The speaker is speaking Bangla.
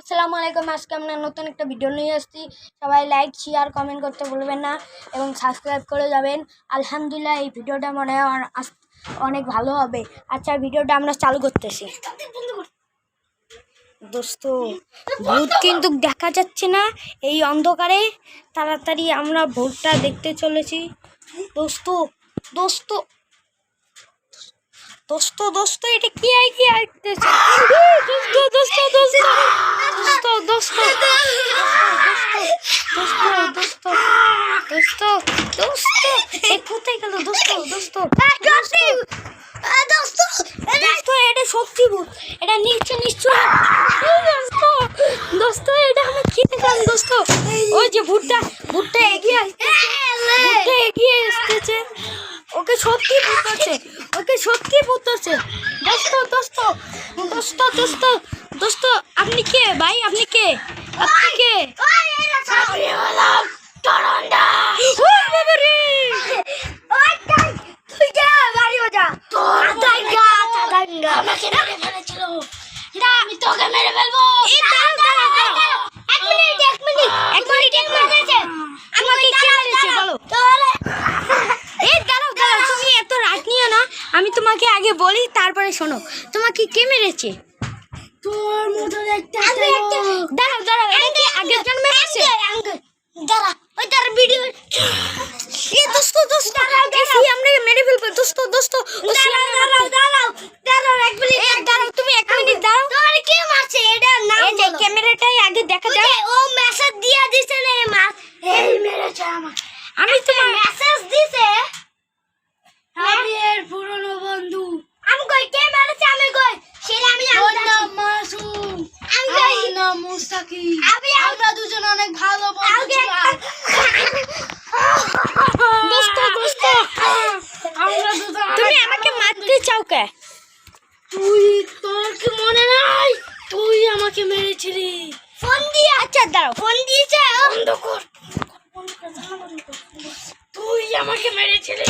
আসসালামু আলাইকুম। আজকে আমরা নতুন একটা ভিডিও নিয়ে আসছি। সবাই লাইক শেয়ার কমেন্ট করতে ভুলবেন না এবং সাবস্ক্রাইব করে যাবেন। আলহামদুলিল্লাহ এই ভিডিওটা মনে হয় অনেক ভালো হবে। আচ্ছা, ভিডিওটা আমরা চালু করতেছি। দোস্ত, ভূত কিন্তু দেখা যাচ্ছে না এই অন্ধকারে। তাড়াতাড়ি আমরা ভূতটা দেখতে চলেছি। দোস্ত দোস্ত দোস্ত দোস্ত এটা কি আসতেছে? দোস্ত দোস্ত দোস্ত দোস্ত দোস্ত দোস্ত দোস্ত এ কোথায় গেল? দোস্ত দোস্ত দোস্ত এটা সত্যি ভূত, এটা নিচে নিশ্চয়। দোস্ত এটা আমি খেতে গেলাম। দোস্ত ওই যে ভূতটা এগিয়ে আসতেছে। ওকে সত্যি ভূত আছে, দোস্ত দোস্ত দোস্ত দোস্ত দোস্ত আপনি কে ভাই? আপনি কে? আমি তোকে মেরে ফেলবো। আমি তোমাকে আগে বলি, তারপরে শোনো। তোমাকে কে মেরেছে? তোর মতো একটা দাঁড়াও এটা কি আগের জন্মে আছে? ওই তার ভিডিও দোস্ত আমরা মেরে ফেলবো। দোস্ত দাঁড়াও এক মিনিট তুমি 1 মিনিট দাঁড়াও। তোর কে মারছে এটা নাম এই যে ক্যামেরাটাই আগে দেখা দাও। ও মেসেজ দিয়া দিছে না এই মেরেছে আমার। আমি তোমার মেসেজ দিছে আমি এর পুরনো বন্ধু। আমি কই কে মেরেছে? আমি কই সেটা আমি নাম মাসুম, আমি কই নাম মুস্তাকি। আমরা দুজন অনেক ভালো বন্ধু ছিলাম। দোস্ত আমরা দুজন তুমি আমাকে মারতে চাও কে? তোর কি মনে নাই তুই আমাকে মেরেছিলি? ফোন দিয়ে আচ্ছা দাঁড়াও, ফোন দিয়েছে বন্ধ কর। তুই আমাকে মেরেছিলি।